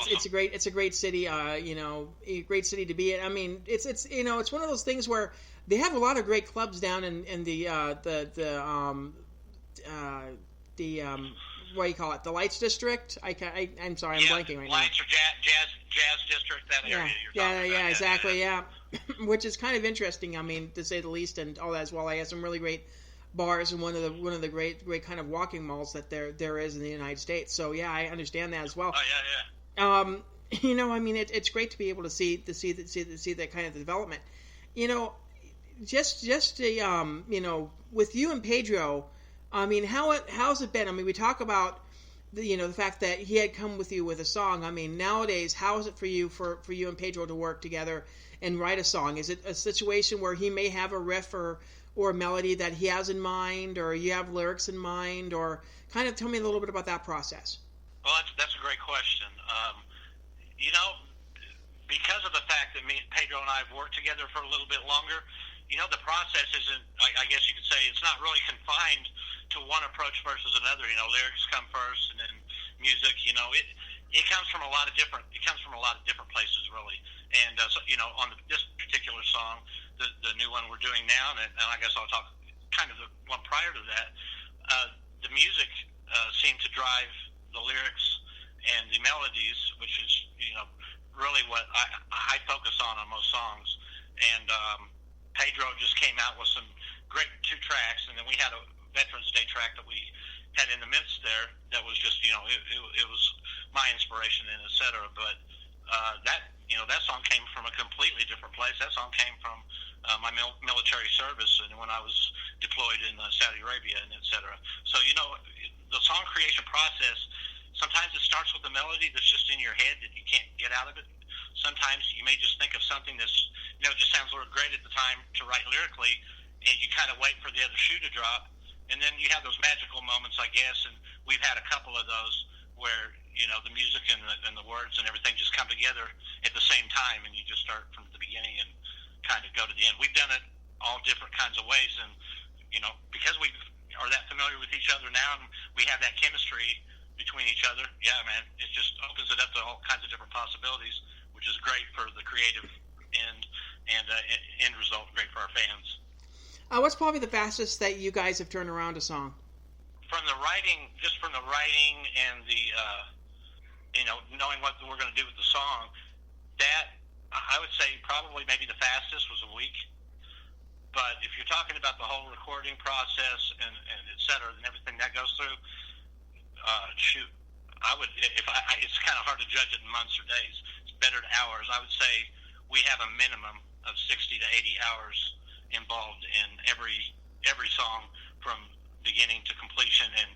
it's a great city. A great city to be in. I mean, it's it's one of those things where they have a lot of great clubs down in the what do you call it? The Lights District. I'm sorry, I'm blanking right now. Lights or jazz district. That area. Yeah, exactly. Yeah. Which is kind of interesting. I mean, to say the least, and all that as well. I have some really great bars and one of the great kind of walking malls that there is in the United States. So yeah, I understand that as well. Oh yeah. I mean, it's great to be able to see that kind of development. Just with you and Pedro, I mean, how's it been? I mean, we talk about the fact that he had come with you with a song. I mean, nowadays, how is it for you and Pedro to work together and write a song? Is it a situation where he may have a riff or a melody that he has in mind, or you have lyrics in mind, or kind of tell me a little bit about that process? Well, that's a great question. Because of the fact that Pedro and I have worked together for a little bit longer, the process isn't, I guess you could say, it's not really confined to one approach versus another. Lyrics come first, and then music. It comes from a lot of different places, really. And on this particular song, the new one we're doing now, and I guess I'll talk kind of the one prior to that. The music seemed to drive the lyrics and the melodies, which is really what I focus on most songs. And Pedro just came out with some great 2 tracks, and then we had a Veterans Day track that we had in the midst there that was just it was my inspiration and et cetera. But that song came from a completely different place. That song came from my military service, and when I was deployed in Saudi Arabia and et cetera. So the song creation process, sometimes it starts with a melody that's just in your head that you can't get out of it. Sometimes you may just think of something that's just sounds great at the time to write lyrically, and you kind of wait for the other shoe to drop, and then you have those magical moments, I guess. And we've had a couple of those where the music and the words and everything just come together at the same time, and you just start from the beginning and kind of go to the end. We've done it all different kinds of ways, and because we are that familiar with each other now, and we have that chemistry between each other. Yeah, man, it just opens it up to all kinds of different possibilities, which is great for the creative end, and end result great for our fans. What's probably the fastest that you guys have turned around a song? From the writing and the knowing what we're going to do with the song, that I would say probably maybe the fastest was a week. But if you're talking about the whole recording process and et cetera, and everything that goes through, I would, it's kind of hard to judge it in months or days. It's better to hours. I would say we have a minimum of 60 to 80 hours involved in every song from beginning to completion, and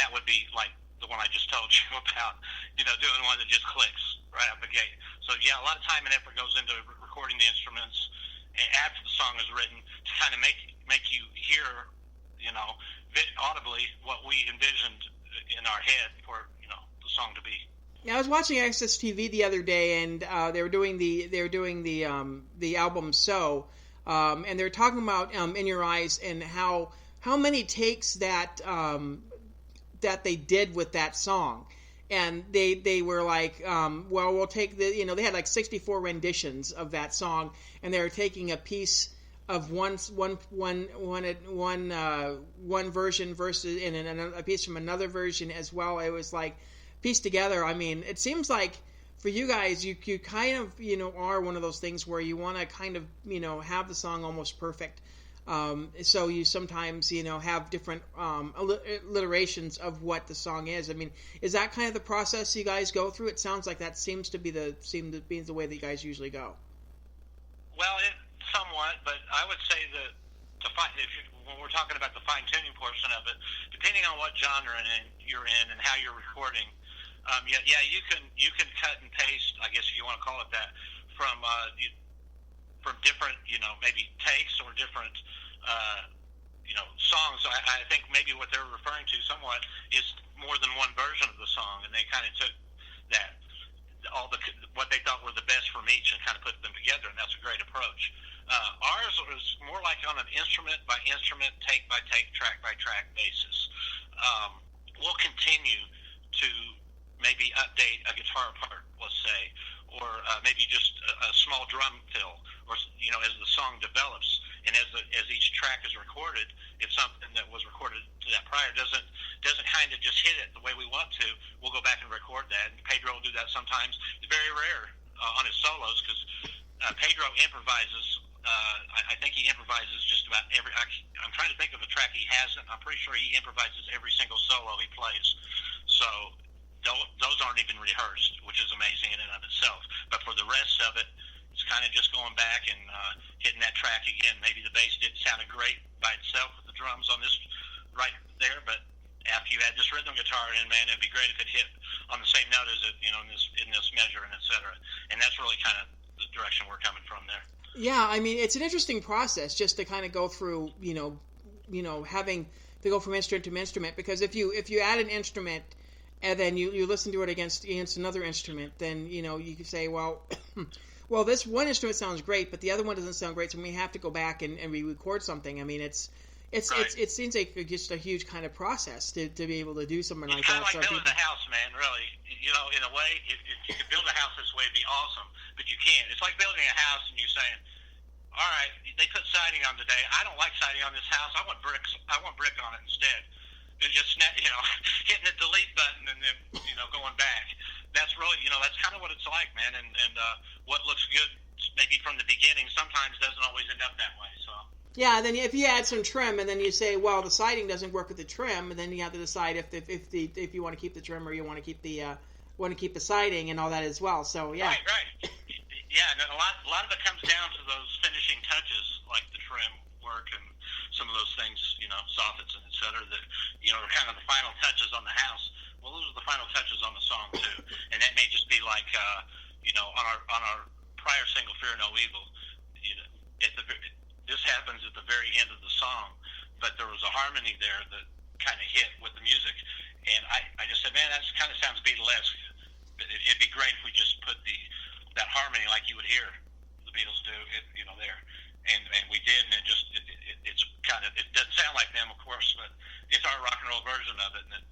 that would be like the one I just told you about, doing one that just clicks right out the gate. So yeah, a lot of time and effort goes into recording the instruments after the song is written to kind of make you hear, audibly what we envisioned in our head for the song to be. Yeah, I was watching Access TV the other day, and they were doing the album So, and they were talking about In Your Eyes and how many takes that they did with that song. And they were like, well, we'll take they had like 64 renditions of that song, and they were taking a piece of one version versus and a piece from another version as well. It was like pieced together. I mean, it seems like for you guys, you kind of are one of those things where you want to kind of have the song almost perfect. So you sometimes have different alliterations of what the song is. I mean, is that kind of the process you guys go through? It sounds like that seems to be the way that you guys usually go. Well, somewhat, but I would say that when we're talking about the fine tuning portion of it, depending on what genre you're in and how you're recording, you can cut and paste, I guess if you want to call it that, from different maybe takes or different songs. I think maybe what they're referring to somewhat is more than one version of the song, and they kind of took that what they thought were the best from each and kind of put them together, and that's a great approach. Ours was more like on an instrument by instrument, take by take, track by track basis. We'll continue to maybe update a guitar part, let's say, or maybe just a small drum fill, or as the song develops and as each track is recorded, if something that was recorded to that prior doesn't kind of just hit it the way we want to, we'll go back and record that. And Pedro will do that sometimes. It's very rare on his solos because Pedro improvises. I think he improvises just about every. I'm trying to think of a track he hasn't. I'm pretty sure he improvises every single solo he plays. So those aren't even rehearsed, which is amazing in and of itself. But for the rest of it, it's kind of just going back and hitting that track again. Maybe the bass sounded great by itself with the drums on this right there, but after you add this rhythm guitar in, man, it'd be great if it hit on the same note as it, in this measure and et cetera. And that's really kind of the direction we're coming from there. Yeah, I mean, it's an interesting process just to kind of go through, having to go from instrument to instrument, because if you add an instrument and then you listen to it against another instrument, then you can say, well, this one instrument sounds great, but the other one doesn't sound great, so we have to go back and re-record something. I mean, it seems like just a huge kind of process to be able to do something like that. It's kind of like building a house, man. Really, in a way, if you could build a house this way, it'd be awesome, but you can't. It's like building a house and you're saying, all right, they put siding on today. I don't like siding on this house. I want bricks. I want brick on it instead. And just hitting the delete button and then going back. That's really that's kind of what it's like, man. And what looks good maybe from the beginning sometimes doesn't always end up that way. So. Yeah, then if you add some trim and then you say, well, the siding doesn't work with the trim, and then you have to decide if you want to keep the trim or you want to keep the siding and all that as well. So yeah. Right. Yeah, and a lot of it comes down to those finishing touches, like the trim work and some of those things, soffits and et cetera, that are kind of the final touches on the house. Well, those are the final touches on the song too, and that may just be like on our prior single, Fear No Evil. This happens at the very end of the song, but there was a harmony there that kind of hit with the music, and I just said, man, that kind of sounds Beatlesque. It'd be great if we just put that harmony like you would hear the Beatles do, there, and we did, and it's kind of, it doesn't sound like them, of course, but it's our rock and roll version of it, and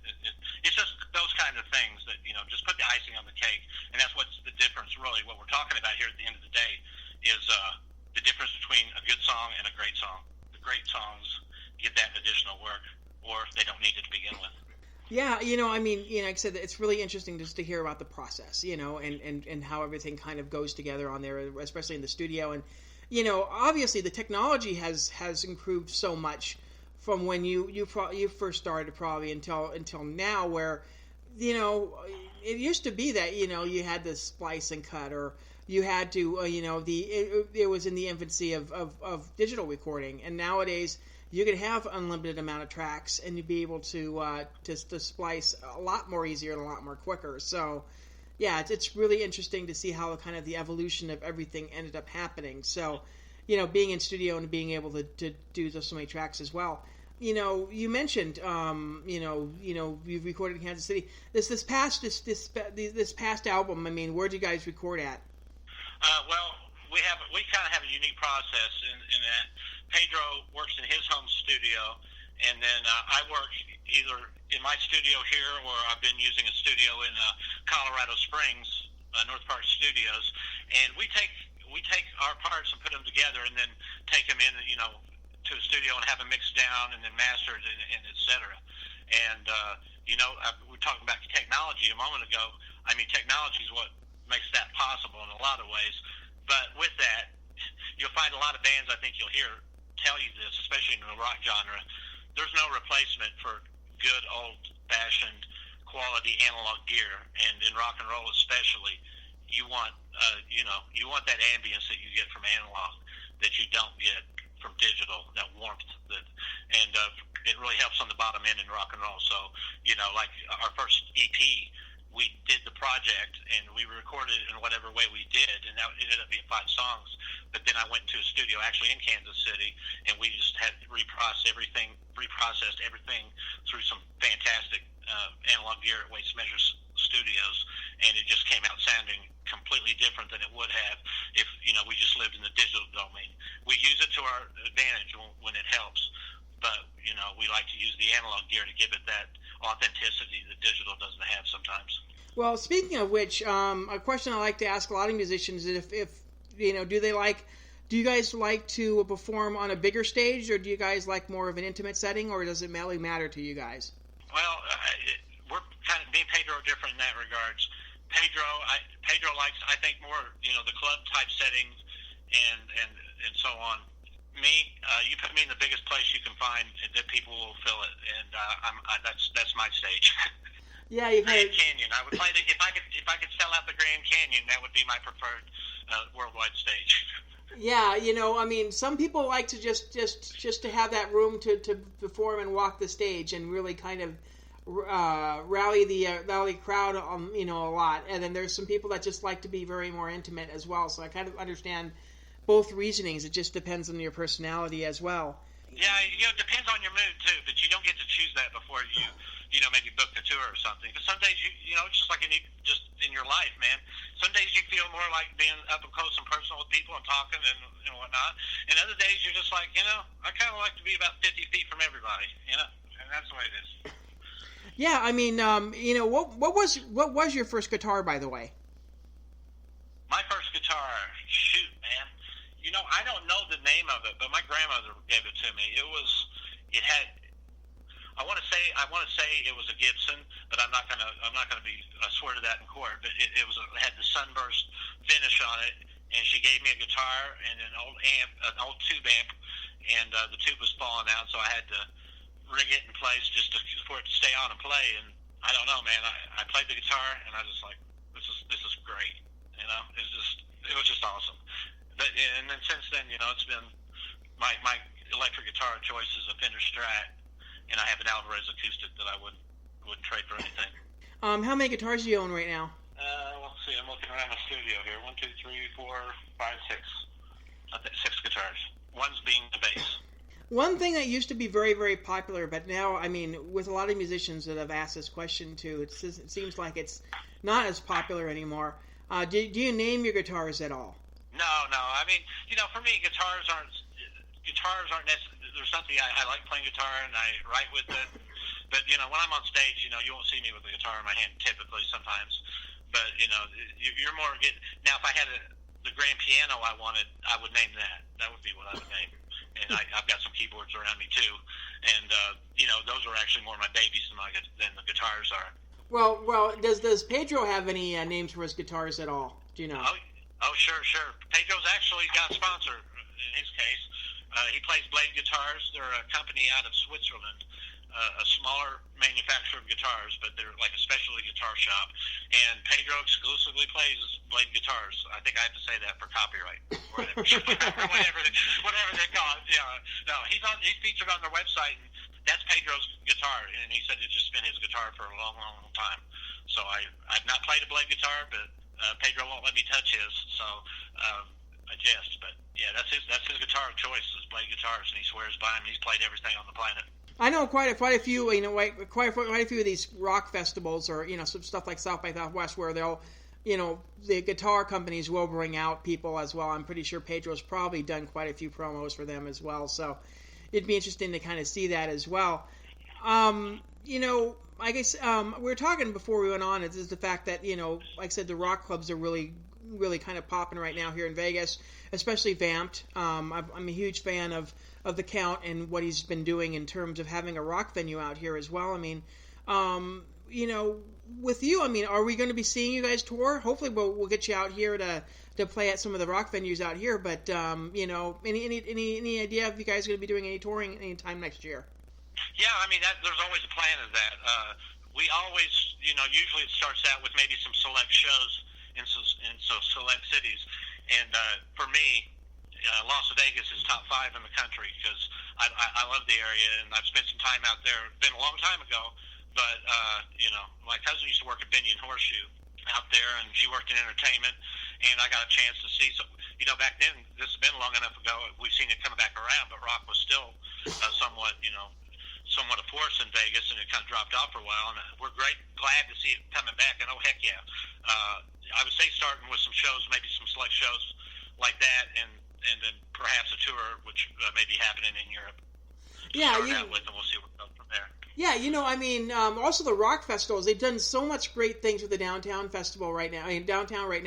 it's just those kind of things that just put the icing on the cake, and that's what's the difference, really. What we're talking about here at the end of the day is the difference between a good song and a great song. The great songs get that additional work, or they don't need it to begin with. Yeah, I mean, like I said, it's really interesting just to hear about the process, and how everything kind of goes together on there, especially in the studio. And, obviously the technology has improved so much from when you first started probably until now, where, it used to be that, you had to splice and cut, or you had to, it was in the infancy of digital recording, and nowadays you could have unlimited amount of tracks and you'd be able to splice a lot more easier and a lot more quicker. So, yeah, it's really interesting to see how kind of the evolution of everything ended up happening. So, being in studio and being able to do so many tracks as well. You mentioned, you've recorded in Kansas City. This past album. I mean, where'd you guys record at? Well, we kind of have a unique process in that Pedro works in his home studio, and then I work either in my studio here, or I've been using a studio in Colorado Springs, North Park Studios, and we take our parts and put them together, and then take them in, to a studio and have them mixed down and then mastered and et cetera. And we were talking about technology a moment ago. I mean, technology is what makes that possible in a lot of ways. But with that, you'll find a lot of bands, I think you'll hear tell you this, especially in the rock genre, there's no replacement for good old-fashioned quality analog gear, and in rock and roll especially, you want that ambience that you get from analog that you don't get from digital, that warmth and it really helps on the bottom end in rock and roll. So, like our first EP, we did the project and we recorded it in whatever way we did, and that ended up being 5 songs. But then I went to a studio actually in Kansas City, and we just had reprocessed everything through some fantastic analog gear at Weights Measures Studios, and it just came out sounding completely different than it would have if we just lived in the digital domain. We use it to our advantage when it helps, but we like to use the analog gear to give it that authenticity that digital doesn't have sometimes. Well, speaking of which, a question I like to ask a lot of musicians is if do you guys like to perform on a bigger stage, or do you guys like more of an intimate setting, or does it really matter to you guys? Well, we're kind of, me and Pedro are different in that regards. Pedro likes, I think, more, the club type settings and so on. Me, you put me in the biggest place you can find that people will fill it, and that's my stage. Yeah, you Grand Canyon. I would play if I could sell out the Grand Canyon, that would be my preferred worldwide stage. Yeah, some people like to just to have that room to perform and walk the stage and really kind of rally the crowd, a lot. And then there's some people that just like to be very more intimate as well. So I kind of understand both reasonings. It just depends on your personality as well. Yeah, it depends on your mood too. But you don't get to choose that before you maybe book the tour or something. Because some days it's just like just in your life, man. Some days you feel more like being up and close and personal with people and talking and whatnot. And other days you're just like, I kind of like to be about 50 feet from everybody, and that's the way it is. Yeah, what was your first guitar, by the way? My first guitar, shoot, man. I don't know the name of it, but my grandmother gave it to me. I want to say it was a Gibson, but I'm not gonna swear to that in court. But it had the sunburst finish on it, and she gave me a guitar and an old tube amp, and the tube was falling out, so I had to rig it in place just for it to stay on and play. And I don't know, man. I played the guitar, and I was just like, this is great. It was just awesome. But and then since then, it's been my electric guitar of choice is a Fender Strat, and I have an Alvarez acoustic that I wouldn't trade for anything. How many guitars do you own right now? Let's see. I'm looking around the studio here. 1, 2, 3, 4, 5, 6. I think 6 guitars. One's being the bass. One thing that used to be very, very popular, but now, with a lot of musicians that have asked this question too, it seems like it's not as popular anymore. Do you name your guitars at all? No. For me, guitars aren't necessarily. There's something I like playing guitar and I write with it. But when I'm on stage, you won't see me with the guitar in my hand typically. Sometimes, but you're more getting. Now, if I had the grand piano I wanted, I would name that. That would be what I would name. And I've got some keyboards around me too, and those are actually more my babies than the guitars are. Well, does Pedro have any names for his guitars at all? Do you know? Oh, sure. Pedro's actually got a sponsor in his case. He plays Blade Guitars. They're a company out of Switzerland, a smaller manufacturer of guitars, but they're like a specialty guitar shop. And Pedro exclusively plays Blade Guitars. I think I have to say that for copyright, or whatever they call it. Yeah, no, he's featured on their website, and that's Pedro's guitar. And he said it's just been his guitar for a long, long, long time. So I've not played a Blade guitar, but Pedro won't let me touch his. So I jest, but yeah, that's his guitar of choice is Blade Guitars, and he swears by him. He's played everything on the planet. I know quite a few, quite a few of these rock festivals, or some stuff like South by Southwest, where they'll, the guitar companies will bring out people as well. I'm pretty sure Pedro's probably done quite a few promos for them as well, so it'd be interesting to kind of see that as well. I guess we were talking before we went on. Is the fact that like I said, the rock clubs are really kind of popping right now here in Vegas, especially Vamped. I'm a huge fan of the Count and what he's been doing in terms of having a rock venue out here as well. With you, are we going to be seeing you guys tour? Hopefully, we'll get you out here to play at some of the rock venues out here. But any idea if you guys are going to be doing any touring anytime next year? Yeah, there's always a plan of that. We always, usually it starts out with maybe some select shows in select cities. And for me, Las Vegas is top 5 in the country because I love the area and I've spent some time out there. It's been a long time ago, but my cousin used to work at Binion Horseshoe out there, and she worked in entertainment, and I got a chance to see some. Back then, this has been long enough ago. We've seen it coming back around, but rock was still somewhat a force in Vegas, and it kind of dropped off for a while. And we're glad to see it coming back. And oh heck yeah, I would say starting with some shows, maybe some select shows like that, and then perhaps a tour, which may be happening in Europe. Yeah, start out with, and we'll see what goes from there. Yeah, I mean, also the rock festivals, they've done so much great things with the downtown festival right now. I mean, downtown right